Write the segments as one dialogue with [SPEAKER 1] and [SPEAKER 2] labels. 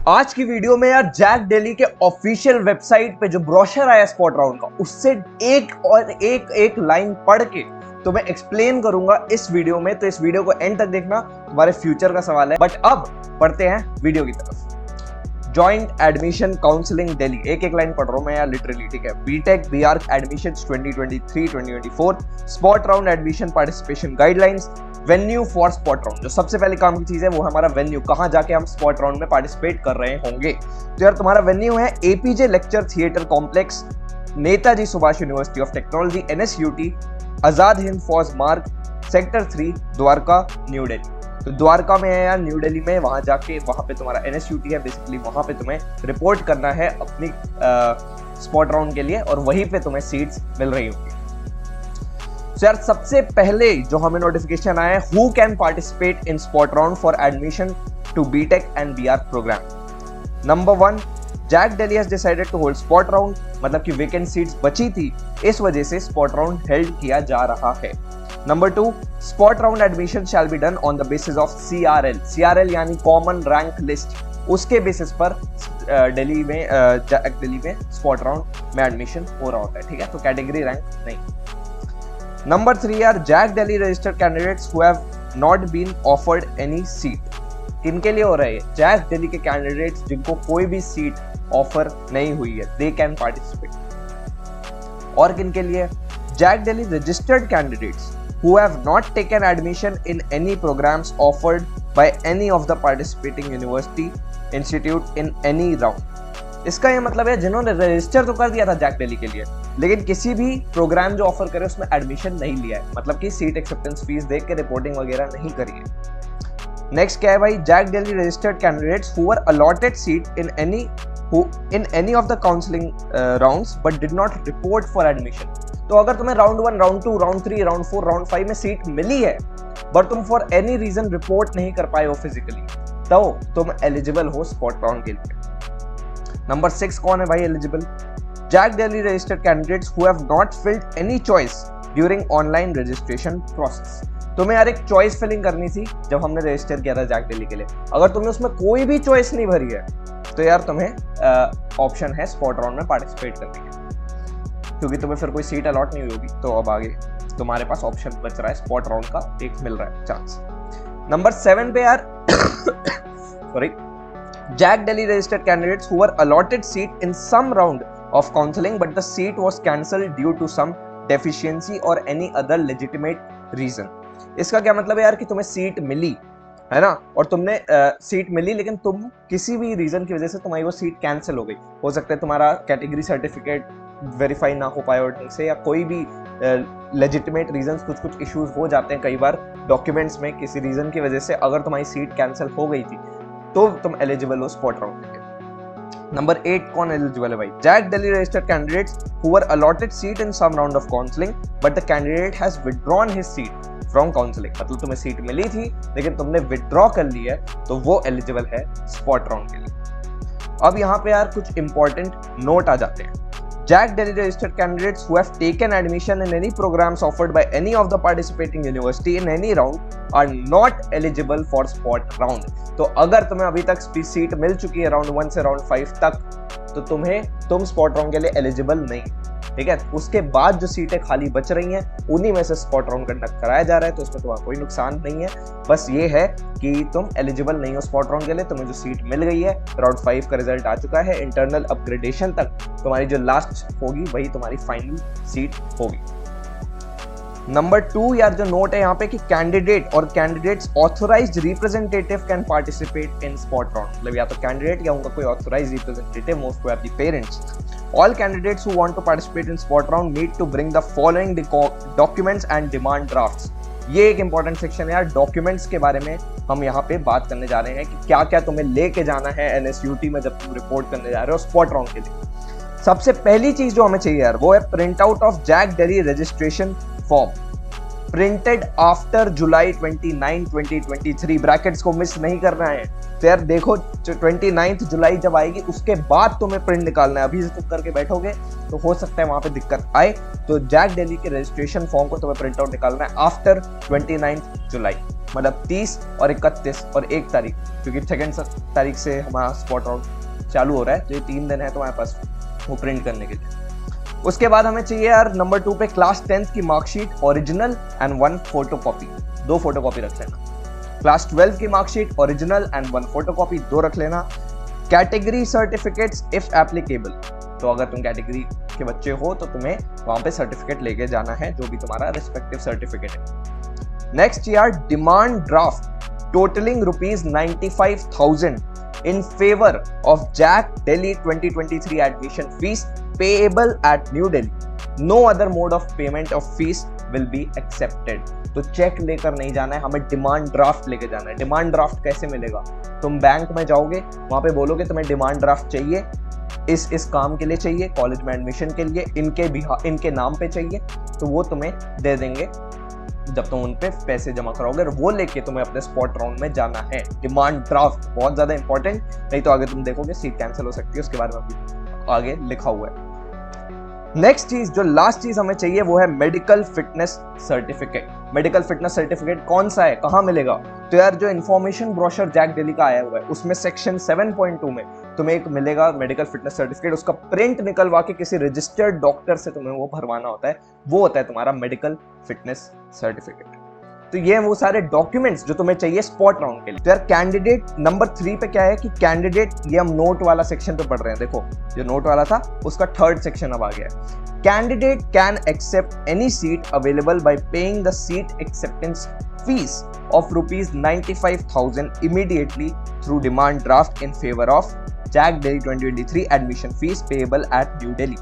[SPEAKER 1] आज की वीडियो में यार जैक दिल्ली के ऑफिशियल वेबसाइट पे जो ब्रोशर आया स्पॉट राउंड का, उससे एक लाइन पढ़ के तो मैं एक्सप्लेन करूंगा इस वीडियो में। तो इस वीडियो को एंड तक देखना, तुम्हारे फ्यूचर का सवाल है। बट अब पढ़ते हैं वीडियो की तरफ। जॉइंट एडमिशन काउंसलिंग दिल्ली, एक लाइन पढ़ रहा हूं मैं यार लिटरली, ठीक है। BTech BR admissions 2023-2024, spot round admission participation guidelines, venue for spot round. जो सबसे पहले काम की चीज है वो हमारा वेन्यू, कहां जाके हम स्पॉट राउंड में पार्टिसिपेट कर रहे होंगे। तो यार तुम्हारा वेन्यू है APJ lecture theatre complex, Netaji Subhash university of technology NSUT, Azad Hind फौज मार्ग, सेक्टर 3, द्वारका, न्यू दिल्ली। तो द्वारका में है यार, न्यू दिल्ली में, वहां जाके वहां पे तुम्हारा NSUT है बेसिकली, वहां पे तुम्हें रिपोर्ट करना है अपनी स्पॉट राउंड के लिए और वहीं पे तुम्हें सीट्स मिल रही होंगी। तो यार सबसे पहले जो हमें नोटिफिकेशन आया है, who can participate in spot round for admission to BTech and BR program. Number 1, JAC Delhi has decided to hold spot round, मतलब कि वेकेंट सीट्स बची थी, इस वजह से स्पॉट राउंड हेल्ड किया जा रहा है। Number 2, spot round admission shall be done on the basis of CRL यानी कॉमन रैंक लिस्ट, उसके बेसिस पर दिल्ली में जैक दिल्ली में स्पॉट राउंड में एडमिशन हो रहा होता है, ठीक है। तो कैटेगरी रैंक नहीं। नंबर 3 यार, JAC Delhi registered candidates who have not been offered any seat. किनके लिए हो रहा है? जैक दिल्ली के कैंडिडेट्स जिनको कोई भी सीट ऑफर नहीं हुई है, दे कैन पार्टिसिपेट। और किनके लिए? JAC Delhi registered candidates who have not taken admission in any programs offered by any of the participating university institute in any round। इसका ये मतलब है जिन्होंने रजिस्टर तो कर दिया था जैक दिल्ली के लिए, लेकिन किसी भी प्रोग्राम जो ऑफर करे उसमें एडमिशन नहीं लिया है, मतलब कि सीट एक्सेप्टेंस फीस देख के रिपोर्टिंग वगैरह नहीं करी है। नेक्स्ट क्या है भाई? JAC Delhi registered candidates who were allotted seat in any of the counselling rounds but did not report for admission. तो अगर तुम्हें round 1, round 2, round 3, round 4, round 5 में सीट मिली है बट तुम फॉर एनी रीजन रिपोर्ट नहीं कर पाए हो फिजिकली, तो तुम एलिजिबल हो स्पॉट राउंड के लिए। नंबर 6 कौन है भाई eligible? JAC Delhi registered candidates who have not filled any choice during online registration process. तुम्हें यार एक चॉइस फिलिंग करनी थी जब हमने रजिस्टर किया था जैक दिल्ली के लिए, अगर तुमने उसमें कोई भी चॉइस नहीं भरी है तो यार तुम्हें ऑप्शन है स्पॉट राउंड में पार्टिसिपेट करने के, क्योंकि तुम्हें फिर कोई सीट अलॉट नहीं हुई होगी। तो अब आगे तुम्हारे पास ऑप्शन बच रहा है, स्पॉट राउंड का एक मिल रहा है चांस। नंबर 7 पे यार sorry, JAC Delhi registered candidates who were allotted seat in some round of counselling but the seat was cancelled due to some deficiency or any other legitimate reason. इसका क्या मतलब है यार कि तुम्हें सीट मिली है ना, और तुमने सीट मिली लेकिन तुम किसी भी रीजन की वजह से तुम्हारी वो सीट कैंसिल हो गई। हो सकता है तुम्हारा कैटेगरी सर्टिफिकेट वेरीफाई ना हो पाए और से, या कोई भी लेजिटिमेट रीजंस, कुछ इश्यूज हो जाते हैं कई बार डॉक्यूमेंट्स में, किसी रीजन की वजह से अगर तुम्हारी सीट कैंसिल हो गई थी तो तुम एलिजिबल हो स्पॉट राउंड के लिए। नंबर 8 कौन एलिजिबल है भाई? JAC Delhi registered candidates who were allotted seat in some round of counselling but the candidate has withdrawn his seat from counselling. मतलब तुम्हें सीट मिली थी लेकिन तुमने विथड्रॉ कर ली है, तो वो एलिजिबल है स्पॉट राउंड के लिए। अब यहाँ पे यार कुछ इंपॉर्टेंट नोट आ जाते हैं। Jack Delhi registered candidates who have taken admission in any programs offered by any of the participating university in any round are not eligible for spot round। तो अगर तुम्हें अभी तक सीट मिल चुकी है राउंड 1 से राउंड 5 तक, तो तुम स्पॉट राउंड के लिए एलिजिबल नहीं, ठीक है। उसके बाद जो सीटें खाली बच रही हैं उन्हीं में से स्पॉट राउंड कंडक्ट कराया जा रहा है, तो इसमें तुम्हारा कोई नुकसान नहीं है। बस ये है कि तुम एलिजिबल नहीं हो स्पॉट राउंड के लिए, तुम्हें जो सीट मिल गई है, राउंड 5 का रिजल्ट आ चुका है, इंटरनल अपग्रेडेशन तक तुम्हारी जो लास्ट होगी वही तुम्हारी फाइनल सीट होगी। नंबर 2 यार जो नोट है यहाँ पे कि candidate or candidates authorised representative can participate in spot round, मतलब या तो कैंडिडेट या उनका कोई authorised representative, most probably parents. All candidates who want to participate in spot round need to bring the following documents and demand drafts। ये एक important section है यार, डॉक्यूमेंट्स के बारे में हम यहाँ पे बात करने जा रहे हैं कि क्या क्या तुम्हें लेके जाना है NSUT में जब तुम रिपोर्ट करने जा रहे हो स्पॉट राउंड के लिए। सबसे पहली चीज जो हमें चाहिए यार वो है print out of JAC Delhi registration form printed after July 29, 2023। Brackets को मिस नहीं करना है, तो यार देखो 29 जुलाई जब आएगी उसके बाद तुम्हें प्रिंट निकालना है। अभी से तुम करके बैठोगे तो हो सकता है वहां पे दिक्कत आए। तो जैक डेली के रजिस्ट्रेशन फॉर्म को तुम्हें प्रिंट आउट निकालना है आफ्टर 29 जुलाई, मतलब 30 और 31 और 1 तारीख, क्योंकि 2 तारीख से हमारा स्पॉट राउंड चालू हो रहा है। तो ये 3 दिन है तुम्हारे पास वो प्रिंट करने के लिए। उसके बाद हमें चाहिए यार नंबर 2 पे क्लास 10th की marksheet original and 1 photocopy, 2 photocopy रख लेना। क्लास 12 की मार्कशीट ओरिजिनल एंड 1 फोटोकॉपी 2 रख लेना। कैटेगरी सर्टिफिकेट्स इफ एप्लीकेबल, तो अगर तुम कैटेगरी के बच्चे हो तो तुम्हें वहां पे सर्टिफिकेट लेके जाना है, जो भी तुम्हारा रिस्पेक्टिव सर्टिफिकेट है। नेक्स्ट यार demand draft totalling ₹95,000 in favor of Jack Delhi 2023 admission fees payable at New Delhi. No other mode of payment of fees will be accepted. तो चेक लेकर नहीं जाना है, हमें डिमांड ड्राफ्ट लेके जाना है। डिमांड ड्राफ्ट कैसे मिलेगा? तुम बैंक में जाओगे, वहां पे बोलोगे तुम्हें डिमांड ड्राफ्ट चाहिए, इस काम के लिए चाहिए, कॉलेज में एडमिशन के लिए, इनके नाम पे चाहिए, तो वो तुम्हें दे देंगे जब तुम उन पे पैसे जमा कराओगे, और वो लेके तुम्हें अपने स्पॉट राउंड में जाना है। डिमांड ड्राफ्ट बहुत ज्यादा इंपॉर्टेंट, नहीं तो आगे तुम देखोगे सीट कैंसिल हो सकती है, उसके बारे में भी आगे लिखा हुआ है। नेक्स्ट चीज, जो लास्ट चीज हमें चाहिए वो है medical fitness certificate. Medical fitness certificate कौन सा है, कहाँ मिलेगा? तो यार जो इन्फॉर्मेशन ब्रोशर जैक डेली का आया हुआ है उसमें सेक्शन 7.2 में तुम्हें एक मिलेगा मेडिकल फिटनेस सर्टिफिकेट। उसका प्रिंट निकलवा के किसी रजिस्टर्ड डॉक्टर से तुम्हें वो भरवाना होता है, वो होता है तुम्हारा मेडिकल फिटनेस सर्टिफिकेट। तो ये वो सारे डॉक्यूमेंट्स जो तुम्हें चाहिए स्पॉट राउंड के लिए। तो यार कैंडिडेट नंबर 3 पे क्या है कि कैंडिडेट, ये हम नोट वाला सेक्शन पे पढ़ रहे हैं, देखो जो नोट वाला था उसका 3rd सेक्शन अब आ गया है। Candidate can accept any seat available by paying the seat acceptance fees of ₹95,000 immediately through demand draft in favor of Jack Delhi 2023 admission fees payable at New Delhi.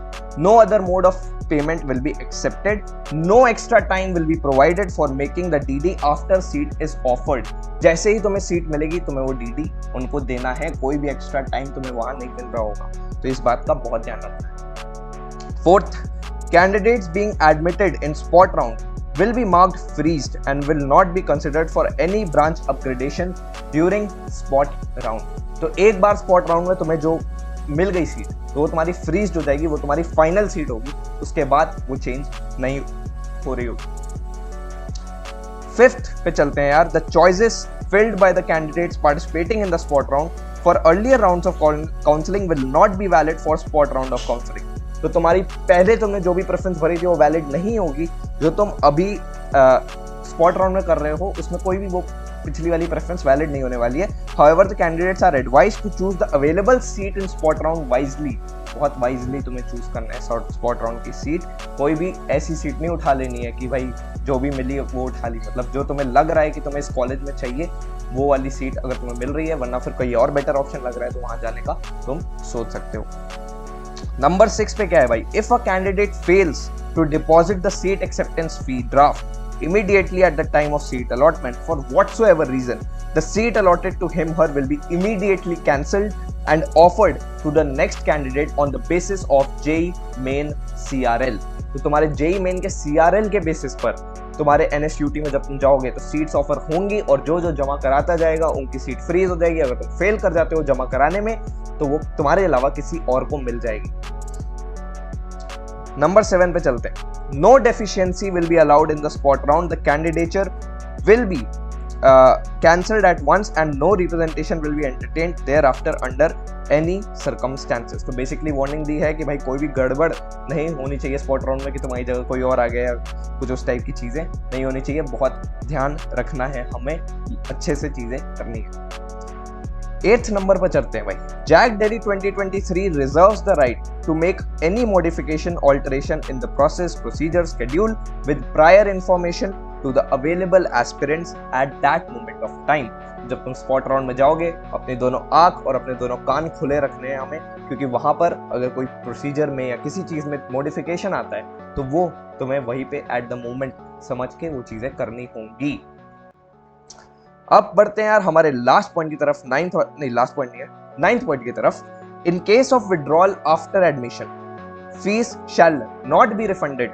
[SPEAKER 1] No other mode of payment will be accepted. No extra time will be provided for making the DD after seat is offered. जैसे ही तुम्हें seat मिलेगी तुम्हें वो DD उनको देना है, कोई भी एक्स्ट्रा टाइम तुम्हें वहां नहीं मिल रहा होगा, तो इस बात का बहुत ध्यान रखना है। 4th, candidates being admitted in spot round will be marked freezed and will not be considered for any branch upgradation during spot round. तो एक बार स्पॉट राउंड में तुम्हें जो मिल गई सीट तो वो तुम्हारी फ्रीज हो जाएगी, वो तुम्हारी फाइनल सीट होगी, उसके बाद वो चेंज नहीं हो रही होगी। 5th पे चलते हैं यार। The choices filled by the candidates participating in the spot round for earlier rounds of counseling will not be valid for spot round of counseling. तो तुम्हारी पहले तुमने जो भी प्रेफरेंस भरी थी वो वैलिड नहीं होगी, जो तुम अभी स्पॉट राउंड में कर रहे हो उसमें कोई भी वो पिछली वाली प्रेफरेंस वैलिड नहीं होने वाली है। However, the candidates are advised to choose the available seat in spot round wisely. बहुत वाइजली तुम्हें चूज करना है स्पॉट राउंड की सीट। कोई भी ऐसी सीट नहीं उठा लेनी है कि भाई जो भी मिली वो उठा ली, मतलब जो तुम्हें लग रहा है कि तुम्हें इस कॉलेज में चाहिए वो वाली सीट अगर तुम्हें मिल रही है, वरना फिर कोई और बेटर ऑप्शन लग रहा है तो वहां जाने का तुम सोच सकते हो। नंबर 6 पे क्या है भाई? If a candidate fails to deposit the seat acceptance fee draft immediately at the time of seat allotment for whatsoever reason, the seat allotted to him/her will be immediately cancelled and offered to the next candidate on the basis of JEE Main CRL. तो तुम्हारे JEE Main के CRL के basis पर तुम्हारे NSUT में जब तुम जाओगे तो सीट्स ऑफर होंगी, और जो जो जमा कराता जाएगा उनकी सीट फ्रीज हो जाएगी। अगर तुम फेल कर जाते हो जमा कराने में तो वो तुम्हारे अलावा किसी और को मिल जाएगी। नंबर 7 पे चलते हैं। No deficiency will be allowed in the spot round. The candidature will be cancelled at once and no representation will be entertained thereafter under any circumstances. तो बेसिकली वार्निंग दी है कि भाई कोई भी गड़बड़ नहीं होनी चाहिए स्पॉट राउंड में कि तुम्हारी जगह कोई और आ गया, कुछ उस टाइप की चीज़ें नहीं होनी चाहिए। बहुत ध्यान रखना है, हमें अच्छे से चीज़ें करनी है। 8th नंबर पर चलते हैं भाई। Jack Delhi 2023 reserves the right to make any modification, alteration in the process, procedure, schedule with prior information to the available aspirants at that moment of time. जब तुम स्पॉट राउंड में जाओगे अपने दोनों आंख और अपने दोनों कान खुले रखने हैं हमें, क्योंकि वहां पर अगर कोई प्रोसीजर में या किसी चीज में मॉडिफिकेशन आता है तो वो तुम्हें वहीं पे एट द मोमेंट समझ के वो चीजें करनी होंगी। अब बढ़ते हैं यार हमारे लास्ट पॉइंट की तरफ, नाइन्थ पॉइंट की तरफ। In case of withdrawal after admission, fees shall not be refunded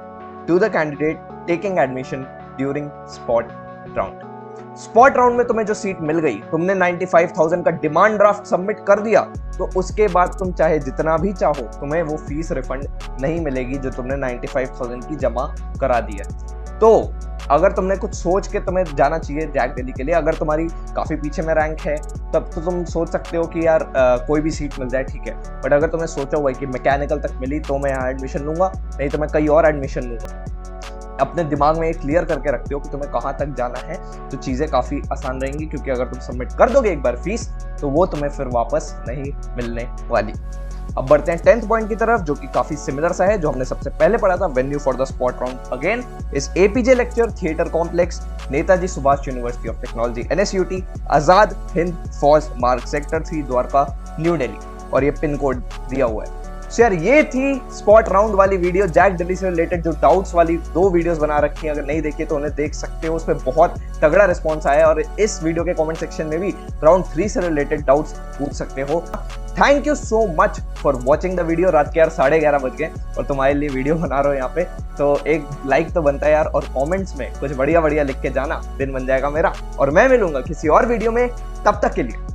[SPEAKER 1] to the candidate taking admission during spot round. Spot round में तुम्हें जो सीट मिल गई, तुमने 95,000 का डिमांड ड्राफ्ट सबमिट कर दिया, तो उसके बाद तुम चाहे जितना भी चाहो तुम्हें वो फीस रिफंड नहीं मिलेगी जो तुमने 95,000 की जमा करा दी है। तो अगर तुमने कुछ सोच के तुम्हें जाना चाहिए जैक डेली के लिए, अगर तुम्हारी काफ़ी पीछे में रैंक है तब तो तुम सोच सकते हो कि यार कोई भी सीट मिल जाए, ठीक है। बट अगर तुम्हें सोचा हुआ है कि मैकेनिकल तक मिली तो मैं यहाँ एडमिशन लूंगा, नहीं तो मैं कहीं और एडमिशन लूंगा, अपने दिमाग में ये क्लियर करके रखते हो कि तुम्हें कहाँ तक जाना है, तो चीज़ें काफ़ी आसान रहेंगी। क्योंकि अगर तुम सबमिट कर दोगे एक बार फीस तो वो तुम्हें फिर वापस नहीं मिलने वाली। अब बढ़ते हैं 10th पॉइंट की तरफ, जो कि काफी सिमिलर सा है जो हमने सबसे पहले पढ़ा था। Venue for the spot round again is APJ lecture theatre complex, Netaji Subhash university of technology NSUT, Azad Hind फौज मार्ग सेक्टर 3 द्वारका न्यू दिल्ली, और ये पिन कोड दिया हुआ है। यार ये थी स्पॉट राउंड वाली वीडियो। जैक डेली से रिलेटेड जो डाउट्स वाली 2 वीडियोस बना रखी हैं, अगर नहीं देखी तो उन्हें देख सकते हो, उसमें बहुत तगड़ा रिस्पॉन्स आया है। और इस वीडियो के कमेंट सेक्शन में भी राउंड 3 से रिलेटेड डाउट्स पूछ सकते हो। Thank you so much for watching the video. रात के यार 11:30 बज गए और तुम्हारे लिए वीडियो बना रहा हूँ यहाँ पे, तो एक लाइक तो बनता है यार, और कॉमेंट्स में कुछ बढ़िया बढ़िया लिख के जाना, दिन बन जाएगा मेरा। और मैं मिलूंगा किसी और वीडियो में, तब तक के लिए